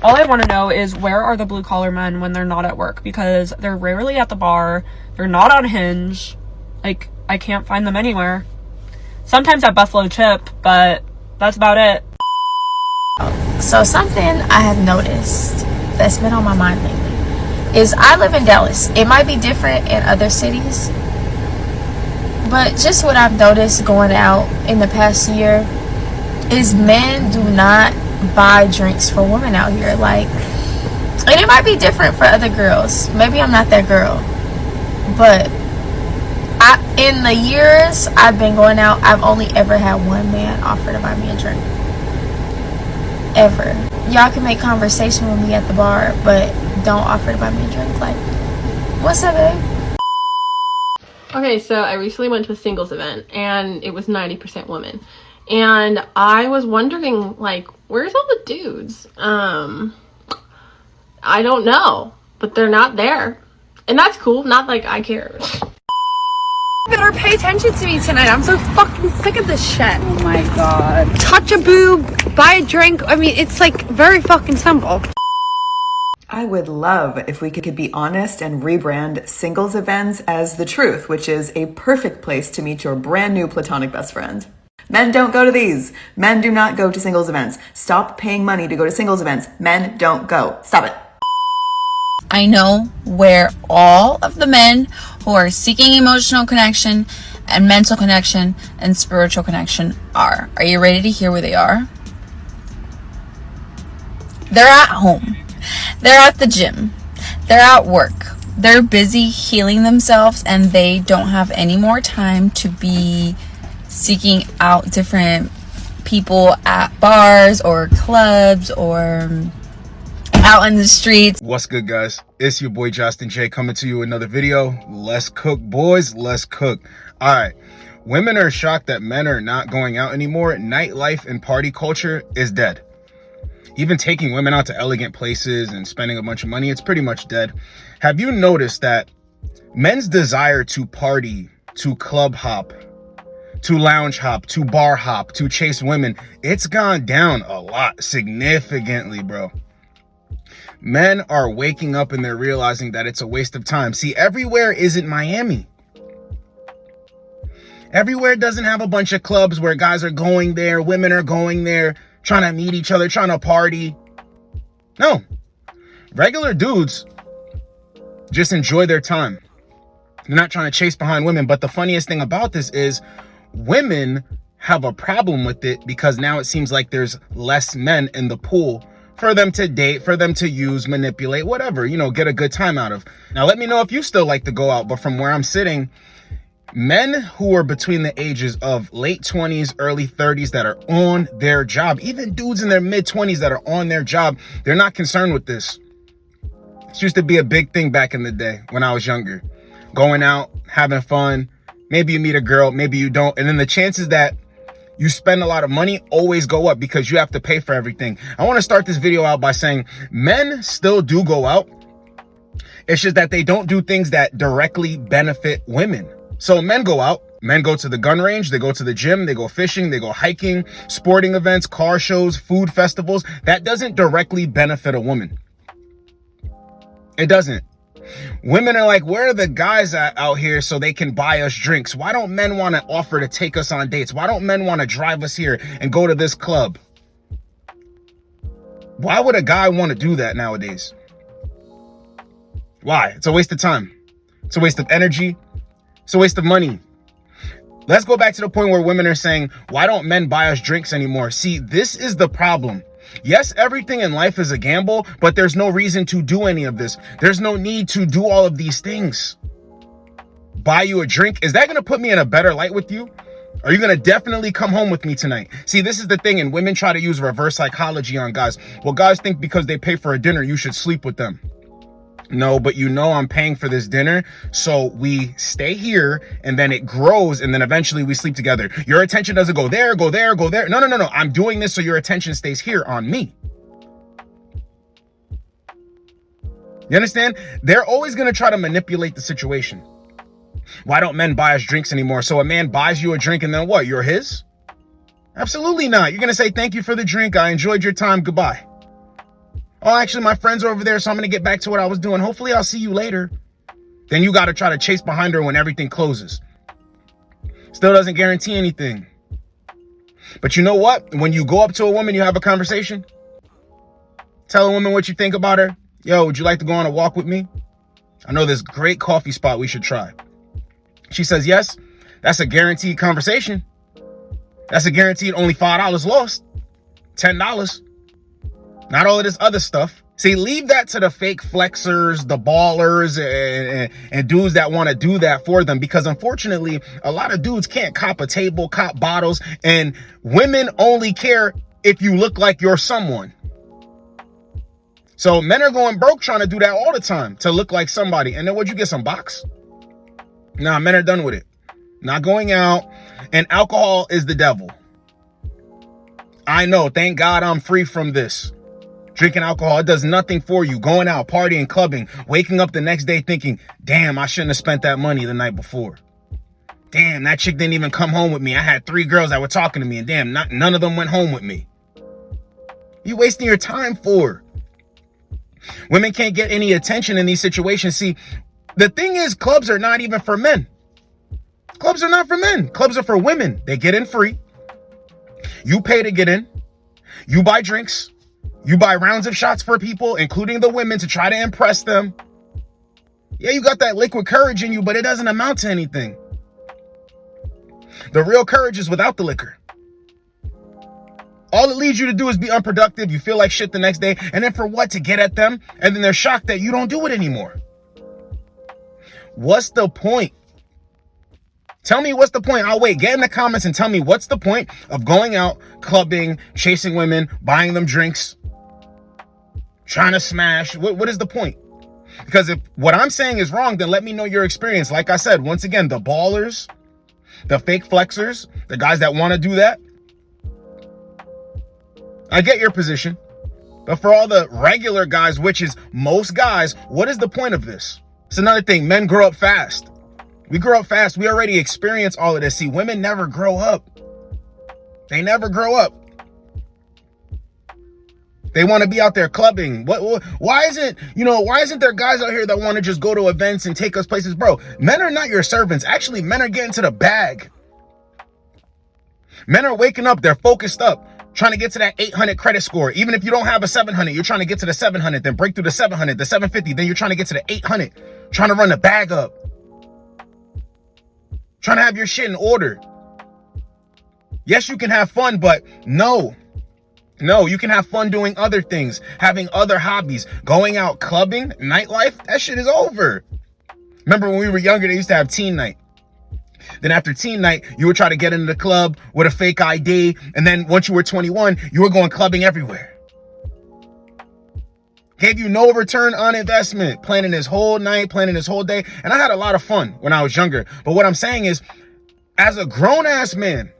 All I want to know is, where are the blue collar men when they're not at work? Because they're rarely at the bar. They're not on Hinge. Like, I can't find them anywhere. Sometimes at Buffalo Chip, but that's about it. So something I have noticed that's been on my mind lately is I live in Dallas. It might be different in other cities, but just what I've noticed going out in the past year is men do not buy drinks for women out here. Like, and it might be different for other girls. Maybe I'm not that girl, but in the years I've been going out, I've only ever had one man offer to buy me a drink. Ever. Y'all can make conversation with me at the bar, but don't offer to buy me a drink. Like, what's up, babe? Okay, so I recently went to a singles event and it was 90% women. And I was wondering, like, where's all the dudes? I don't know, but they're not there. And that's cool, not like I care. You better pay attention to me tonight. I'm so fucking sick of this shit. Oh my god. Touch a boob, buy a drink. I mean, it's like very fucking simple. I would love if we could be honest and rebrand singles events as The Truth, which is a perfect place to meet your brand new platonic best friend. Men don't go to these. Men do not go to singles events. Stop paying money to go to singles events. Men don't go. Stop it. I know where all of the men who are seeking emotional connection and mental connection and spiritual connection are. Are you ready to hear where they are? They're at home. They're at the gym. They're at work. They're busy healing themselves and they don't have any more time to be seeking out different people at bars or clubs or out in the streets. What's good, guys? It's your boy Josten J coming to you with another video. Let's cook, boys. Let's cook. All right. Women are shocked that men are not going out anymore. Nightlife and party culture is dead. Even taking women out to elegant places and spending a bunch of money, it's pretty much dead. Have you noticed that men's desire to party, to club hop, to lounge hop, to bar hop, to chase women, it's gone down a lot, significantly, bro. Men are waking up and they're realizing that it's a waste of time. See, everywhere isn't Miami. Everywhere doesn't have a bunch of clubs where guys are going there, women are going there, trying to meet each other, trying to party. No. Regular dudes just enjoy their time. They're not trying to chase behind women. But the funniest thing about this is women have a problem with it because now it seems like there's less men in the pool for them to date, for them to use, manipulate, whatever, you know, get a good time out of. Now, let me know if you still like to go out. But from where I'm sitting, men who are between the ages of late 20s, early 30s that are on their job, even dudes in their mid 20s that are on their job, they're not concerned with this. This used to be a big thing back in the day when I was younger. Going out, having fun. Maybe you meet a girl, maybe you don't. And then the chances that you spend a lot of money always go up because you have to pay for everything. I want to start this video out by saying men still do go out. It's just that they don't do things that directly benefit women. So men go out, men go to the gun range, they go to the gym, they go fishing, they go hiking, sporting events, car shows, food festivals. That doesn't directly benefit a woman. It doesn't. Women are like, where are the guys out here so they can buy us drinks? Why don't men want to offer to take us on dates? Why don't men want to drive us here and go to this club? Why would a guy want to do that nowadays? Why? It's a waste of time. It's a waste of energy. It's a waste of money. Let's go back to the point where women are saying, why don't men buy us drinks anymore? See, this is the problem. Yes, everything in life is a gamble, but there's no reason to do any of this. There's no need to do all of these things. Buy you a drink. Is that going to put me in a better light with you? Are you going to definitely come home with me tonight? See, this is the thing, and women try to use reverse psychology on guys. Well, guys think because they pay for a dinner, you should sleep with them. No, but you know I'm paying for this dinner, so we stay here, and then it grows, and then eventually we sleep together. Your attention doesn't go there, go there, go there. No. I'm doing this so your attention stays here on me. You understand? They're always going to try to manipulate the situation. Why don't men buy us drinks anymore? So a man buys you a drink, and then what? You're his? Absolutely not. You're going to say, thank you for the drink. I enjoyed your time. Goodbye. Oh, actually, my friends are over there, so I'm going to get back to what I was doing. Hopefully, I'll see you later. Then you got to try to chase behind her when everything closes. Still doesn't guarantee anything. But you know what? When you go up to a woman, you have a conversation. Tell a woman what you think about her. Yo, would you like to go on a walk with me? I know this great coffee spot we should try. She says yes. That's a guaranteed conversation. That's a guaranteed only $5 lost. $10. Not all of this other stuff. See, leave that to the fake flexers, the ballers, and dudes that want to do that for them. Because unfortunately, a lot of dudes can't cop a table, cop bottles, and women only care if you look like you're someone. So men are going broke trying to do that all the time, to look like somebody. And then would you get some box? Nah, men are done with it. Not going out. And alcohol is the devil. I know. Thank God I'm free from this. Drinking alcohol, it does nothing for you. Going out, partying, clubbing, waking up the next day thinking, damn, I shouldn't have spent that money the night before. Damn, that chick didn't even come home with me. I had 3 girls that were talking to me, and damn, none of them went home with me. You wasting your time for? Women can't get any attention in these situations. See, the thing is, clubs are not even for men. Clubs are not for men. Clubs are for women. They get in free. You pay to get in. You buy drinks. You buy rounds of shots for people, including the women, to try to impress them. Yeah, you got that liquid courage in you, but it doesn't amount to anything. The real courage is without the liquor. All it leads you to do is be unproductive. You feel like shit the next day. And then for what? To get at them? And then they're shocked that you don't do it anymore. What's the point? Tell me what's the point. I'll wait. Get in the comments and tell me what's the point of going out, clubbing, chasing women, buying them drinks, trying to smash. What is the point? Because if what I'm saying is wrong, then let me know your experience. Like I said, once again, the ballers, the fake flexers, the guys that want to do that, I get your position. But for all the regular guys, which is most guys, what is the point of this? It's another thing. Men grow up fast. We grow up fast. We already experience all of this. See, women never grow up. They never grow up. They want to be out there clubbing. Why isn't there guys out here that want to just go to events and take us places? Bro, men are not your servants. Actually, men are getting to the bag. Men are waking up. They're focused up, trying to get to that 800 credit score. Even if you don't have a 700, you're trying to get to the 700, then break through the 700, the 750, then you're trying to get to the 800, trying to run the bag up, trying to have your shit in order. Yes, you can have fun, but no, you can have fun doing other things, having other hobbies, going out, clubbing, nightlife. That shit is over. Remember when we were younger, they used to have teen night. Then after teen night, you would try to get into the club with a fake ID. And then once you were 21, you were going clubbing everywhere. Gave you no return on investment, planning this whole night, planning this whole day. And I had a lot of fun when I was younger. But what I'm saying is, as a grown-ass man,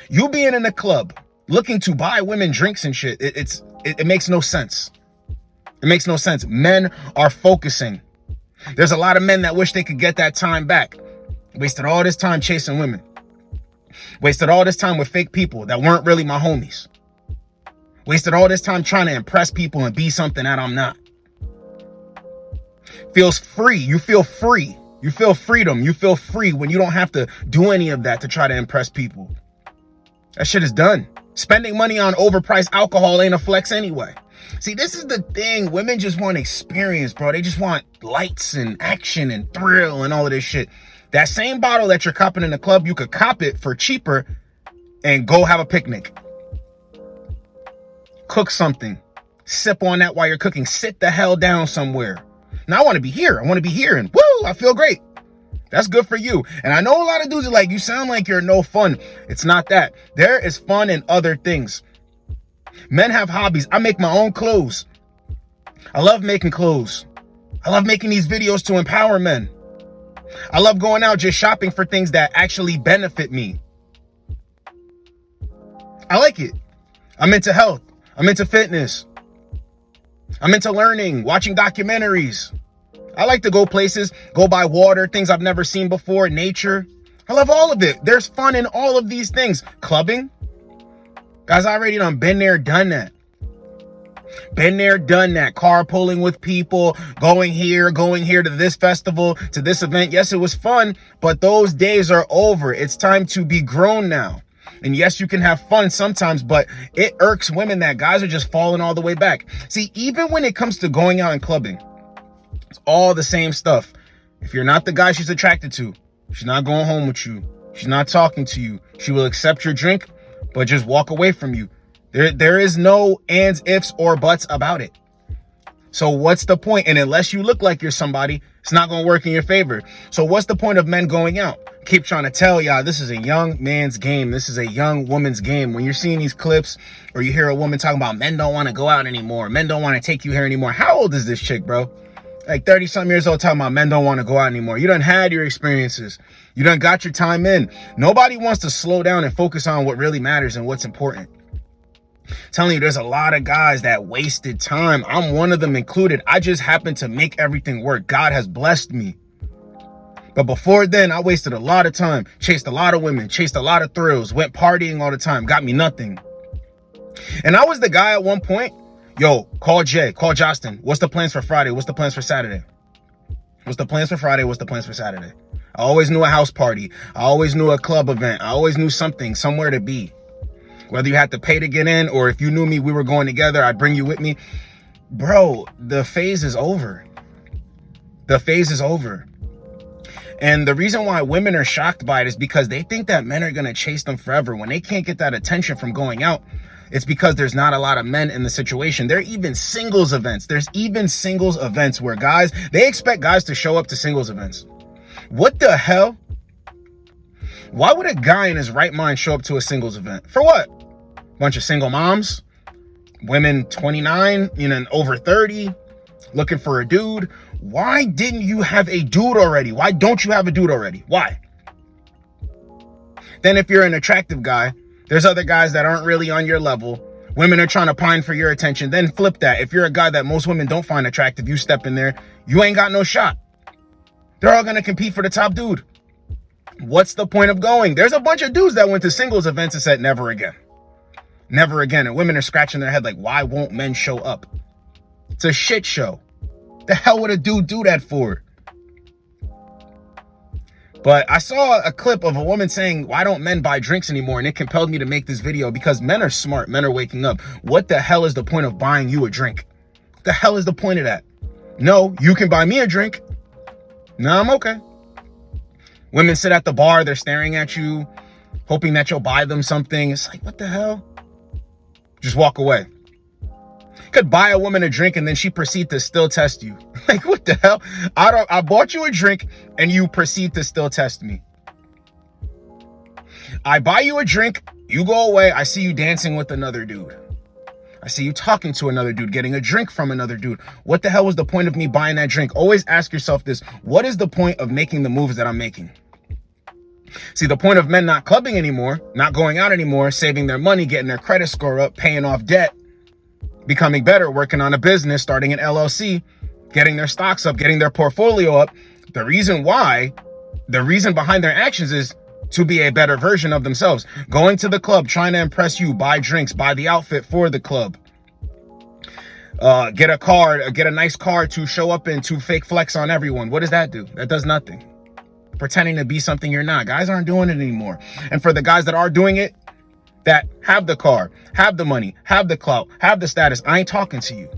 you being in the club, looking to buy women drinks and shit, it makes no sense. It makes no sense. Men are focusing. There's a lot of men that wish they could get that time back. Wasted all this time chasing women. Wasted all this time with fake people that weren't really my homies. Wasted all this time trying to impress people and be something that I'm not. Feels free. You feel free. You feel freedom. You feel free when you don't have to do any of that to try to impress people. That shit is done. Spending money on overpriced alcohol ain't a flex anyway. See, this is the thing. Women just want experience, bro. They just want lights and action and thrill and all of this shit. That same bottle that you're copping in the club, you could cop it for cheaper and go have a picnic. Cook something. Sip on that while you're cooking. Sit the hell down somewhere. Now I want to be here. I want to be here. And woo, I feel great. That's good for you. And I know a lot of dudes are like, you sound like you're no fun. It's not that. There is fun in other things. Men have hobbies. I make my own clothes. I love making clothes. I love making these videos to empower men. I love going out just shopping for things that actually benefit me. I like it. I'm into health. I'm into fitness. I'm into learning, watching documentaries. I like to go places, go by water, things I've never seen before, nature. I love all of it. There's fun in all of these things. Clubbing? Guys, I already done been there, done that. Been there, done that. Carpooling with people, going here to this festival, to this event. Yes, it was fun, but those days are over. It's time to be grown now. And yes, you can have fun sometimes, but it irks women that guys are just falling all the way back. See, even when it comes to going out and clubbing, it's all the same stuff. If you're not the guy she's attracted to, she's not going home with you. She's not talking to you. She will accept your drink, but just walk away from you. There is no ands, ifs, or buts about it. So what's the point? And unless you look like you're somebody, it's not going to work in your favor. So what's the point of men going out? Keep trying to tell y'all this is a young man's game. This is a young woman's game. When you're seeing these clips or you hear a woman talking about men don't want to go out anymore, men don't want to take you here anymore. How old is this chick, bro? Like 30-something years old talking about men don't want to go out anymore. You done had your experiences. You done got your time in. Nobody wants to slow down and focus on what really matters and what's important. Telling you, there's a lot of guys that wasted time. I'm one of them included. I just happened to make everything work. God has blessed me. But before then, I wasted a lot of time, chased a lot of women, chased a lot of thrills, went partying all the time, got me nothing. And I was the guy at one point, yo, call Jay, call Josten. What's the plans for Friday? What's the plans for Saturday? What's the plans for Friday? What's the plans for Saturday? I always knew a house party. I always knew a club event. I always knew something, somewhere to be. Whether you had to pay to get in or if you knew me, we were going together, I'd bring you with me. Bro, the phase is over. The phase is over. And the reason why women are shocked by it is because they think that men are going to chase them forever. When they can't get that attention from going out, it's because there's not a lot of men in the situation. There are even singles events. There's even singles events where guys, they expect guys to show up to singles events. What the hell? Why would a guy in his right mind show up to a singles event? For what? Bunch of single moms, women 29, over 30, looking for a dude. Why didn't you have a dude already? Why don't you have a dude already? Why? Then if you're an attractive guy, there's other guys that aren't really on your level. Women are trying to pine for your attention. Then flip that. If you're a guy that most women don't find attractive, you step in there, you ain't got no shot. They're all going to compete for the top dude. What's the point of going? There's a bunch of dudes that went to singles events and said, never again. Never again. And women are scratching their head like, why won't men show up? It's a shit show. The hell would a dude do that for? But I saw a clip of a woman saying, why don't men buy drinks anymore? And it compelled me to make this video because men are smart. Men are waking up. What the hell is the point of buying you a drink? What the hell is the point of that? No, you can buy me a drink. No, I'm okay. Women sit at the bar. They're staring at you, hoping that you'll buy them something. It's like, what the hell? Just walk away. You could buy a woman a drink and then she proceed to still test you. Like, what the hell? I bought you a drink and you proceed to still test me. I buy you a drink, you go away, I see you dancing with another dude. I see you talking to another dude, getting a drink from another dude. What the hell was the point of me buying that drink? Always ask yourself this. What is the point of making the moves that I'm making? See, the point of men not clubbing anymore, not going out anymore, saving their money, getting their credit score up, paying off debt, becoming better, working on a business, starting an LLC, getting their stocks up, getting their portfolio up. The reason behind their actions is to be a better version of themselves. Going to the club, trying to impress you, buy drinks, buy the outfit for the club. Get a nice car to show up in, to fake flex on everyone. What does that do? That does nothing. Pretending to be something you're not. Guys aren't doing it anymore. And for the guys that are doing it, that have the car, have the money, have the clout, have the status, I ain't talking to you.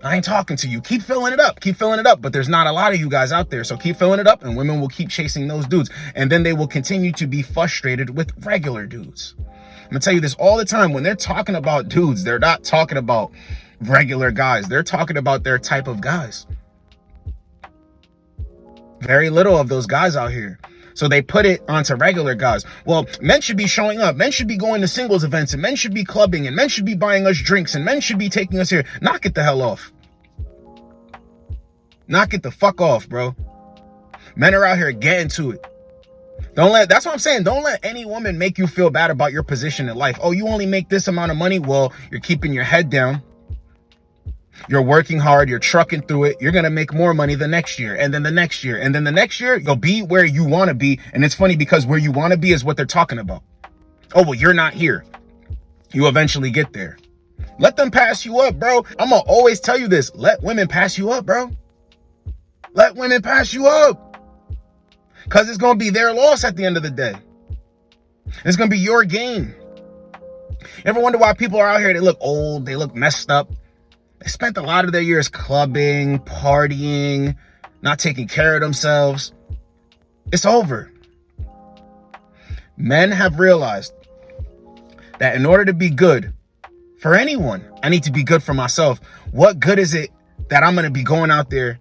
I ain't talking to you. Keep filling it up. Keep filling it up. But there's not a lot of you guys out there. So keep filling it up and women will keep chasing those dudes. And then they will continue to be frustrated with regular dudes. I'm going to tell you this all the time. When they're talking about dudes, they're not talking about regular guys. They're talking about their type of guys. Very little of those guys out here. So they put it onto regular guys. Well, men should be showing up. Men should be going to singles events, and men should be clubbing, and men should be buying us drinks, and men should be taking us here. Knock it the hell off. Knock it the fuck off, bro. Men are out here getting to it. That's what I'm saying. Don't let any woman make you feel bad about your position in life. Oh, you only make this amount of money. Well, you're keeping your head down. You're working hard, you're trucking through it. You're going to make more money the next year, and then the next year, and then the next year, you'll be where you want to be. And it's funny because where you want to be is what they're talking about. Oh, well, you're not here. You eventually get there. Let them pass you up, bro. I'm gonna always tell you this. Let women pass you up, bro. Let women pass you up. Because it's gonna be their loss at the end of the day. It's gonna be your gain. Ever wonder why people are out here, they look old, they look messed up? They spent a lot of their years clubbing, partying, not taking care of themselves. It's over. Men have realized that in order to be good for anyone, I need to be good for myself. What good is it that I'm going to be going out there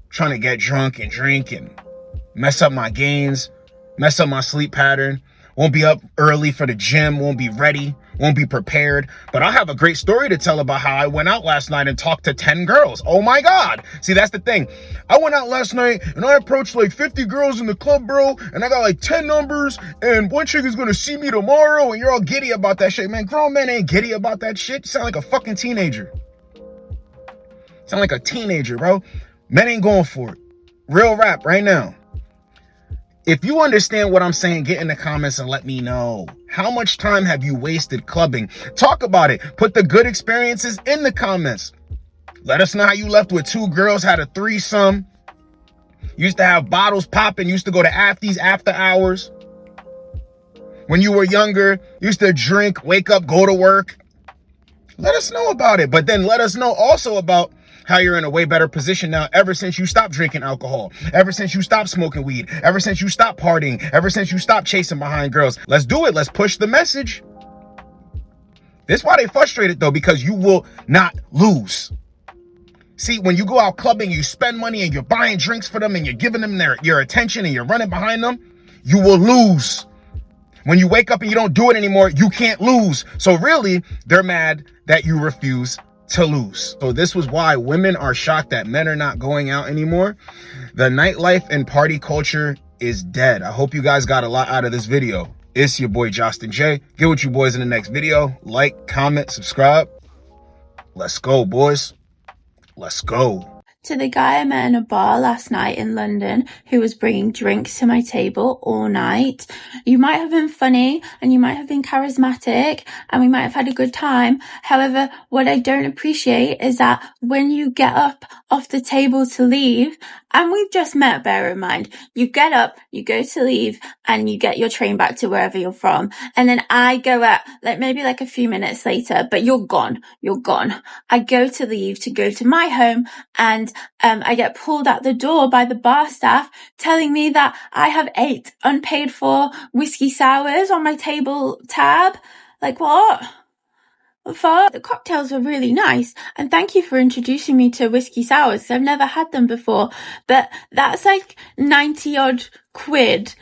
trying to get drunk and drink and mess up my gains, mess up my sleep pattern, won't be up early for the gym, won't be ready, won't be prepared. But I have a great story to tell about how I went out last night and talked to 10 girls. Oh my God. See, that's the thing. I went out last night and I approached like 50 girls in the club, bro. And I got like 10 numbers and one chick is going to see me tomorrow and you're all giddy about that shit. Man, grown men ain't giddy about that shit. You sound like a fucking teenager. Sound like a teenager, bro. Men ain't going for it. Real rap right now. If you understand what I'm saying, get in the comments and let me know. How much time have you wasted clubbing? Talk about it. Put the good experiences in the comments. Let us know how you left with 2 girls, had a threesome. Used to have bottles popping, used to go to afties after hours. When you were younger, used to drink, wake up, go to work. Let us know about it. But then let us know also about how you're in a way better position now ever since you stopped drinking alcohol, ever since you stopped smoking weed, ever since you stopped partying, ever since you stopped chasing behind girls. Let's do it. Let's push the message. This is why they frustrated though, because you will not lose. See, when you go out clubbing, you spend money and you're buying drinks for them and you're giving them your attention and you're running behind them, you will lose. When you wake up and you don't do it anymore, you can't lose. So really, they're mad that you refuse to lose. So this was why women are shocked that men are not going out anymore. The nightlife and party culture is dead. I hope you guys got a lot out of this video. It's your boy Josten J. Get with you boys in the next video. Like, comment, subscribe. Let's go, boys. Let's go. To the guy I met in a bar last night in London who was bringing drinks to my table all night. You might have been funny and you might have been charismatic and we might have had a good time. However, what I don't appreciate is that when you get up off the table to leave, and we've just met, bear in mind, you get up, you go to leave and you get your train back to wherever you're from. And then I go out maybe a few minutes later, but you're gone. I go to leave to go to my home and I get pulled out the door by the bar staff telling me that I have 8 unpaid for whiskey sours on my table tab. Like what? The cocktails were really nice and thank you for introducing me to whiskey sours. I've never had them before, but that's like 90 odd quid